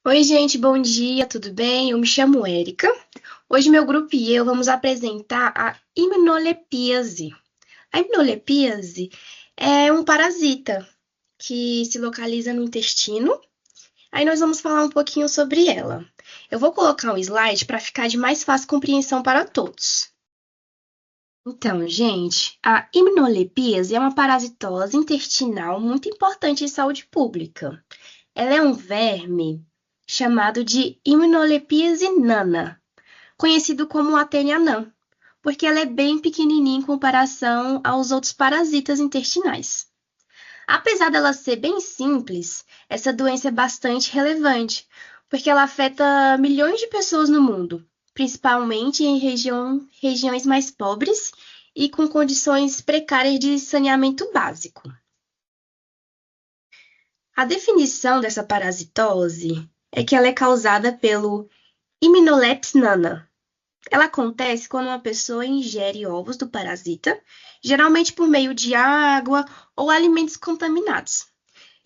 Oi, gente, bom dia, tudo bem? Eu me chamo Érica. Hoje meu grupo e eu vamos apresentar a imunolepíase. A imunolepíase é um parasita que se localiza no intestino. Aí nós vamos falar um pouquinho sobre ela. Eu vou colocar um slide para ficar de mais fácil compreensão para todos. Então, gente, a imunolepíase é uma parasitose intestinal muito importante em saúde pública. Ela é um verme chamado de Immunolepise nana, conhecido como Athenia nan, porque ela é bem pequenininha em comparação aos outros parasitas intestinais. Apesar dela ser bem simples, essa doença é bastante relevante, porque ela afeta milhões de pessoas no mundo, principalmente em regiões mais pobres e com condições precárias de saneamento básico. A definição dessa parasitose é que ela é causada pelo Immunolepis nana. Ela acontece quando uma pessoa ingere ovos do parasita, geralmente por meio de água ou alimentos contaminados.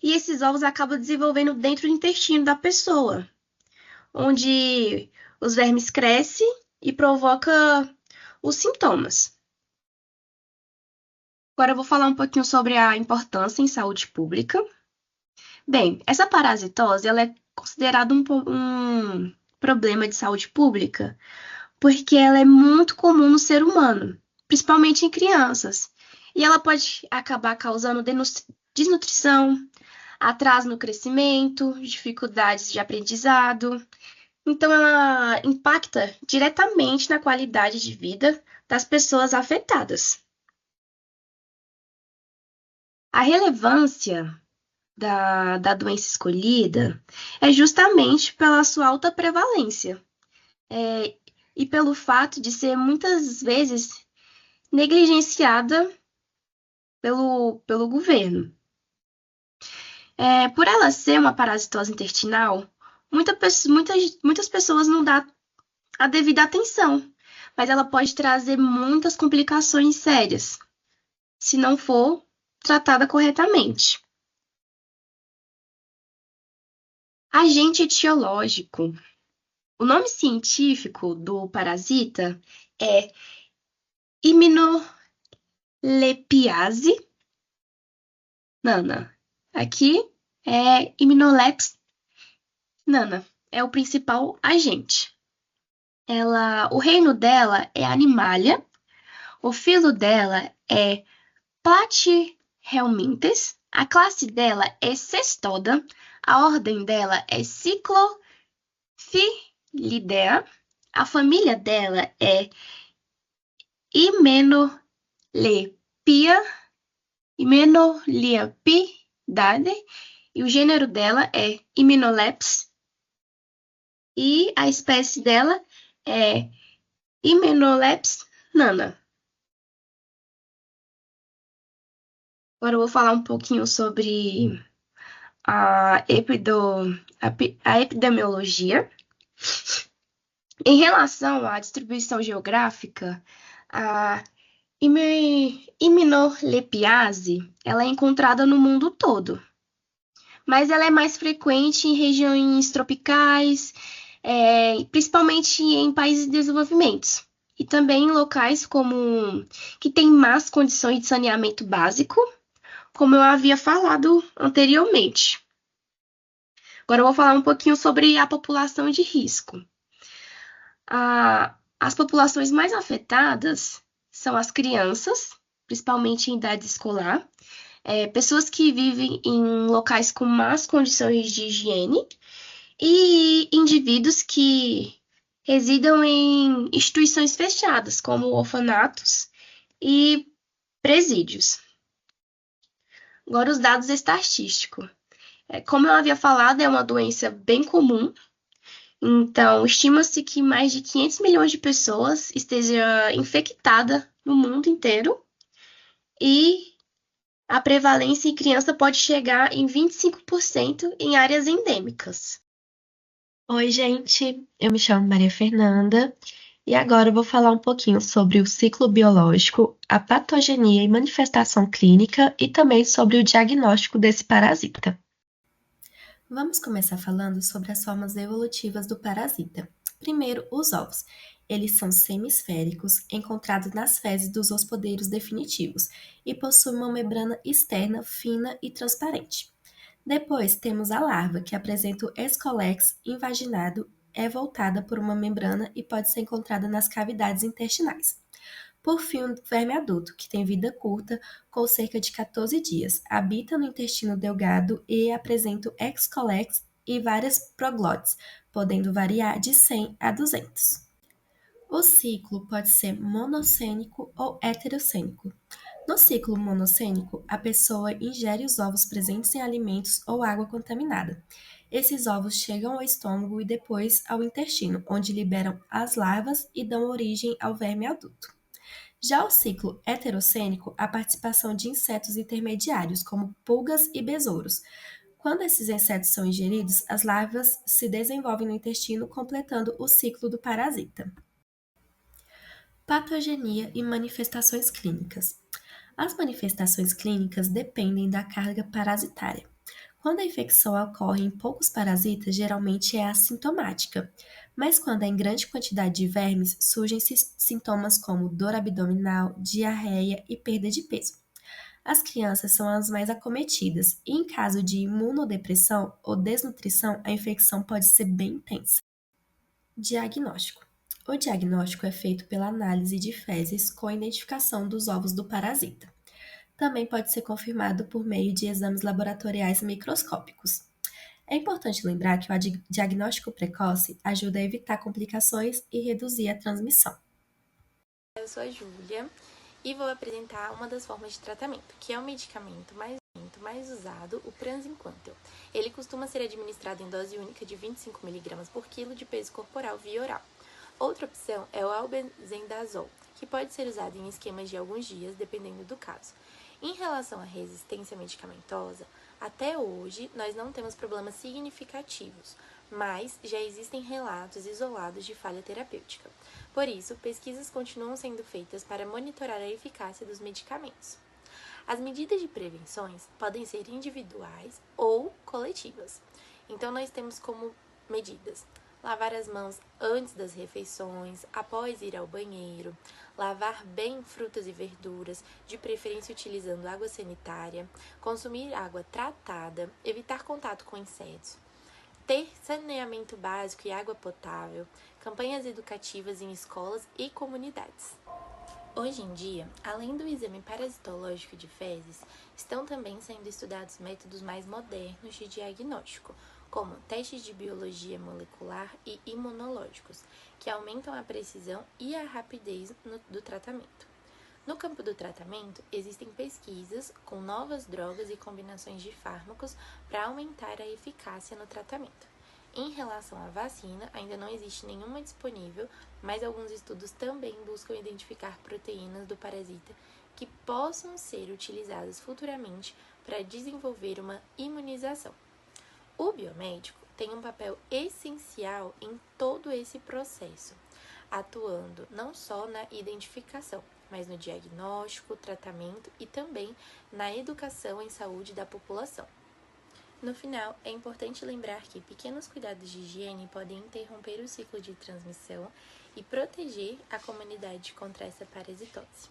E esses ovos acabam desenvolvendo dentro do intestino da pessoa, onde os vermes crescem e provoca os sintomas. Agora eu vou falar um pouquinho sobre a importância em saúde pública. Bem, essa parasitose ela é considerada um problema de saúde pública porque ela é muito comum no ser humano, principalmente em crianças. E ela pode acabar causando desnutrição, atraso no crescimento, dificuldades de aprendizado. Então, ela impacta diretamente na qualidade de vida das pessoas afetadas. A relevância da doença escolhida é justamente pela sua alta prevalência, e pelo fato de ser muitas vezes negligenciada pelo governo. Por ela ser uma parasitose intestinal, muitas pessoas não dão a devida atenção, mas ela pode trazer muitas complicações sérias se não for tratada corretamente. Agente etiológico. O nome científico do parasita é Immunolepiase nana. Aqui é Immunoleps nana. É o principal agente. O reino dela é Animalia, o filo dela é Platyhelminthes, a classe dela é Cestoda, a ordem dela é Cyclophilidea, a família dela é Hymenoplepidae, e o gênero dela é Hymenoleps, e a espécie dela é Hymenoleps nana. Agora eu vou falar um pouquinho sobre a, a epidemiologia. Em relação à distribuição geográfica, a immunolepiase ela é encontrada no mundo todo, mas ela é mais frequente em regiões tropicais, principalmente em países em desenvolvimento, e também em locais que têm más condições de saneamento básico, como eu havia falado anteriormente. Agora eu vou falar um pouquinho sobre a população de risco. As populações mais afetadas são as crianças, principalmente em idade escolar, pessoas que vivem em locais com más condições de higiene e indivíduos que residam em instituições fechadas, como orfanatos e presídios. Agora, os dados estatísticos. Como eu havia falado, é uma doença bem comum. Então, estima-se que mais de 500 milhões de pessoas estejam infectadas no mundo inteiro e a prevalência em criança pode chegar em 25% em áreas endêmicas. Oi, gente, eu me chamo Maria Fernanda e agora eu vou falar um pouquinho sobre o ciclo biológico, a patogenia e manifestação clínica e também sobre o diagnóstico desse parasita. Vamos começar falando sobre as formas evolutivas do parasita. Primeiro, os ovos. Eles são semisféricos, encontrados nas fezes dos hospedeiros definitivos, e possuem uma membrana externa fina e transparente. Depois, temos a larva, que apresenta o escolex invaginado, é voltada por uma membrana e pode ser encontrada nas cavidades intestinais. Por fim, o verme adulto, que tem vida curta, com cerca de 14 dias, habita no intestino delgado e apresenta o excolex e várias proglotes, podendo variar de 100 a 200. O ciclo pode ser monossênico ou heterocênico. No ciclo monossênico, a pessoa ingere os ovos presentes em alimentos ou água contaminada. Esses ovos chegam ao estômago e depois ao intestino, onde liberam as larvas e dão origem ao verme adulto. Já o ciclo heterocênico, a participação de insetos intermediários, como pulgas e besouros. Quando esses insetos são ingeridos, as larvas se desenvolvem no intestino, completando o ciclo do parasita. Patogenia e manifestações clínicas. As manifestações clínicas dependem da carga parasitária. Quando a infecção ocorre em poucos parasitas, geralmente é assintomática, mas quando é em grande quantidade de vermes, surgem sintomas como dor abdominal, diarreia e perda de peso. As crianças são as mais acometidas, e em caso de imunodepressão ou desnutrição, a infecção pode ser bem intensa. Diagnóstico. O diagnóstico é feito pela análise de fezes com a identificação dos ovos do parasita. Também pode ser confirmado por meio de exames laboratoriais microscópicos. É importante lembrar que o diagnóstico precoce ajuda a evitar complicações e reduzir a transmissão. Eu sou a Júlia e vou apresentar uma das formas de tratamento, que é o medicamento mais usado, o Praziquantel. Ele costuma ser administrado em dose única de 25 mg por quilo de peso corporal via oral. Outra opção é o albendazol, que pode ser usado em esquemas de alguns dias, dependendo do caso. Em relação à resistência medicamentosa, até hoje nós não temos problemas significativos, mas já existem relatos isolados de falha terapêutica. Por isso, pesquisas continuam sendo feitas para monitorar a eficácia dos medicamentos. As medidas de prevenções podem ser individuais ou coletivas. Então, nós temos como medidas: lavar as mãos antes das refeições, após ir ao banheiro, lavar bem frutas e verduras, de preferência utilizando água sanitária, consumir água tratada, evitar contato com insetos, ter saneamento básico e água potável, campanhas educativas em escolas e comunidades. Hoje em dia, além do exame parasitológico de fezes, estão também sendo estudados métodos mais modernos de diagnóstico, como testes de biologia molecular e imunológicos, que aumentam a precisão e a rapidez do tratamento. No campo do tratamento, existem pesquisas com novas drogas e combinações de fármacos para aumentar a eficácia no tratamento. Em relação à vacina, ainda não existe nenhuma disponível, mas alguns estudos também buscam identificar proteínas do parasita que possam ser utilizadas futuramente para desenvolver uma imunização. O biomédico tem um papel essencial em todo esse processo, atuando não só na identificação, mas no diagnóstico, tratamento e também na educação em saúde da população. No final, é importante lembrar que pequenos cuidados de higiene podem interromper o ciclo de transmissão e proteger a comunidade contra essa parasitose.